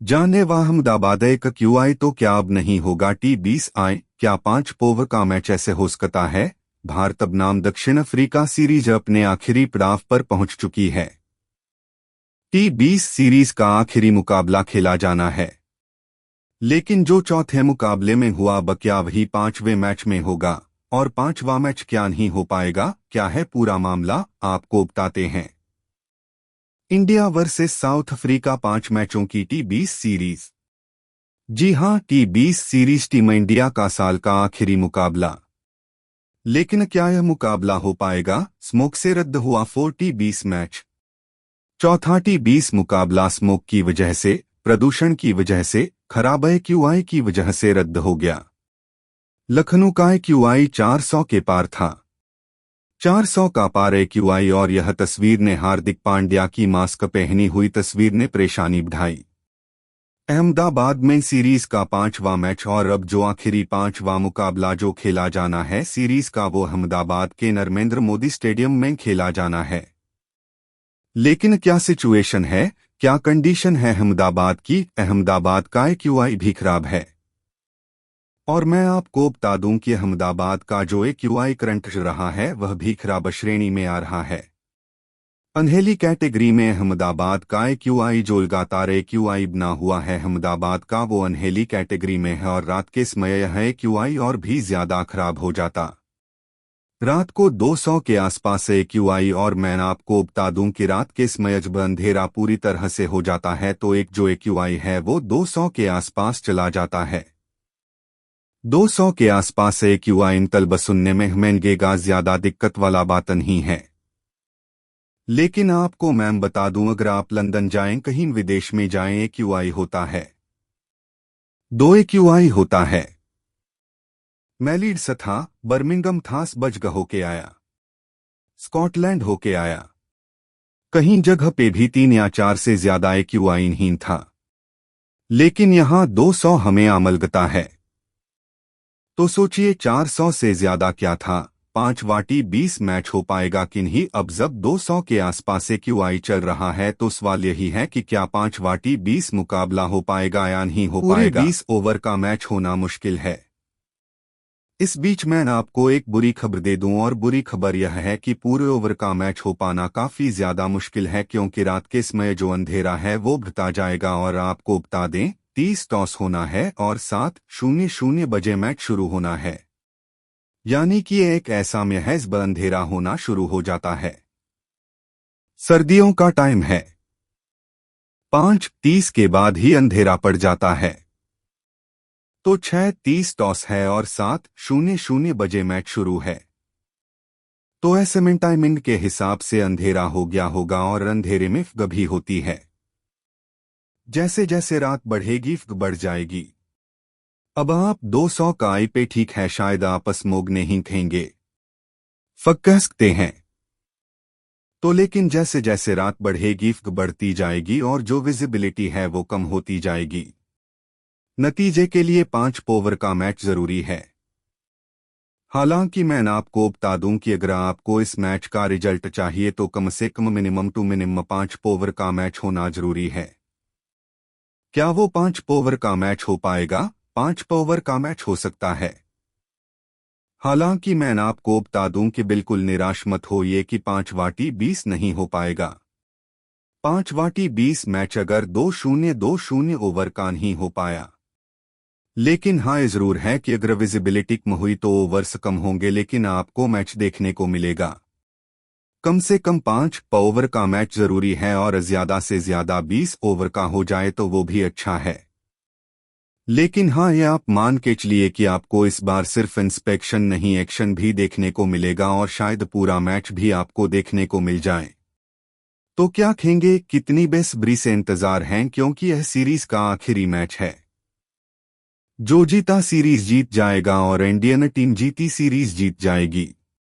जानलेवा अहमदाबाद एक क्यूआई तो क्या अब नहीं होगा T20I। क्या 5 ओवर का मैच ऐसे हो सकता है। भारत बनाम दक्षिण अफ्रीका सीरीज अपने आखिरी पड़ाव पर पहुंच चुकी है। T20 सीरीज का आखिरी मुकाबला खेला जाना है, लेकिन जो चौथे मुकाबले में हुआ अब क्या वही 5वें मैच में होगा, और 5वां मैच क्या नहीं हो पाएगा। क्या है पूरा मामला, आपको बताते हैं। इंडिया वर्सेस साउथ अफ्रीका 5 मैचों की T20 सीरीज। जी हां, T20 सीरीज टीम इंडिया का साल का आखिरी मुकाबला। लेकिन क्या यह मुकाबला हो पाएगा। स्मोक से रद्द हुआ 4T20 मैच। चौथा T20 मुकाबला स्मोक की वजह से, प्रदूषण की वजह से, खराब क्यूआई की वजह से रद्द हो गया। लखनऊ का क्यूआई 400 के पार था। 400 का पार क्यूआई, और यह तस्वीर ने हार्दिक पांड्या की मास्क पहनी हुई तस्वीर ने परेशानी बढ़ाई। अहमदाबाद में सीरीज का 5वां मैच, और अब जो आखिरी 5वां मुकाबला जो खेला जाना है सीरीज का, वो अहमदाबाद के नरेंद्र मोदी स्टेडियम में खेला जाना है। लेकिन क्या सिचुएशन है, क्या कंडीशन है अहमदाबाद की। अहमदाबाद का क्यूआई भी खराब है, और मैं आपको बता दूं कि अहमदाबाद का जो क्यूआई करंट रहा है वह भी खराब श्रेणी में आ रहा है। अनहेली कैटेगरी में अहमदाबाद का क्यूआई जो लगातार क्यूआई बना हुआ है अहमदाबाद का, वो अनहेली कैटेगरी में है, और रात के समय यह क्यूआई और भी ज्यादा खराब हो जाता। रात को 200 के आसपास क्यूआई, और मैं आपको बता दूं कि रात के समय जब अंधेरा पूरी तरह से हो जाता है तो एक जो क्यूआई है वो 200 के आसपास चला जाता है। 200 के आसपास क्यूआई तलब सुनने में महंगेगा, ज्यादा दिक्कत वाला बात नहीं है। लेकिन आपको मैं बता दूं, अगर आप लंदन जाएं, कहीं विदेश में जाएं, क्यूआई होता है, 2 क्यूआई होता है। मैं लीड्स था, बर्मिंघम था, बजग होके आया, स्कॉटलैंड होके आया। कहीं जगह पे भी 3 या 4 से ज्यादा क्यूआई नहीं था, लेकिन यहां 200 हमें आमलगता है। तो सोचिए 400 से ज्यादा क्या था। 5वां T20 मैच हो पाएगा कि नहीं। अब जब 200 के आसपास क्यूआई चल रहा है तो सवाल यही है कि क्या 5वां T20 मुकाबला हो पाएगा या नहीं हो पाएगा। 20 ओवर का मैच होना मुश्किल है। इस बीच मैं आपको एक बुरी खबर दे दूं, और बुरी खबर यह है कि पूरे ओवर का मैच हो पाना काफी ज्यादा मुश्किल है, क्योंकि रात के समय जो अंधेरा है वो बढ़ता जाएगा। और आपको बता दें, 30 टॉस होना है और 7:00 बजे मैच शुरू होना है, यानी कि एक ऐसा महज अंधेरा होना शुरू हो जाता है। सर्दियों का टाइम है, 5:30 के बाद ही अंधेरा पड़ जाता है। तो 6:30 टॉस है और 7:00 बजे मैच शुरू है। तो ऐसे में टाइमिंग के हिसाब से अंधेरा हो गया होगा, और अंधेरे में फग भी होती है। जैसे जैसे रात बढ़ेगी फग बढ़ जाएगी। अब आप 200 का आई पे ठीक है, शायद आप स्मोग नहीं खेंगे, फग कह सकते हैं। तो लेकिन जैसे जैसे रात बढ़ेगी फग बढ़ती जाएगी, और जो विजिबिलिटी है वो कम होती जाएगी। नतीजे के लिए 5 ओवर का मैच जरूरी है। हालांकि मैं आपको बता दूं कि अगर आपको इस मैच का रिजल्ट चाहिए तो कम से कम मिनिमम टू मिनिमम 5 ओवर का मैच होना जरूरी है। क्या वो 5 ओवर का मैच हो पाएगा। 5 ओवर का मैच हो सकता है। हालांकि मैं आपको बता दूं कि बिल्कुल निराश मत होइए कि 5वां T20 नहीं हो पाएगा। 5वां T20 मैच अगर 2-0 ओवर का नहीं हो पाया, लेकिन हाँ ये जरूर है कि अगर विजिबिलिटी कम हुई तो ओवर्स कम होंगे, लेकिन आपको मैच देखने को मिलेगा। कम से कम 5 ओवर का मैच जरूरी है, और ज्यादा से ज्यादा 20 ओवर का हो जाए तो वो भी अच्छा है। लेकिन हाँ, ये आप मान के चलिए कि आपको इस बार सिर्फ इंस्पेक्शन नहीं एक्शन भी देखने को मिलेगा, और शायद पूरा मैच भी आपको देखने को मिल जाए। तो क्या खेंगे, कितनी बेसब्री से इंतजार हैं, क्योंकि यह सीरीज का आखिरी मैच है। जो जीता सीरीज जीत जाएगा, और इंडियन टीम जीती सीरीज जीत जाएगी।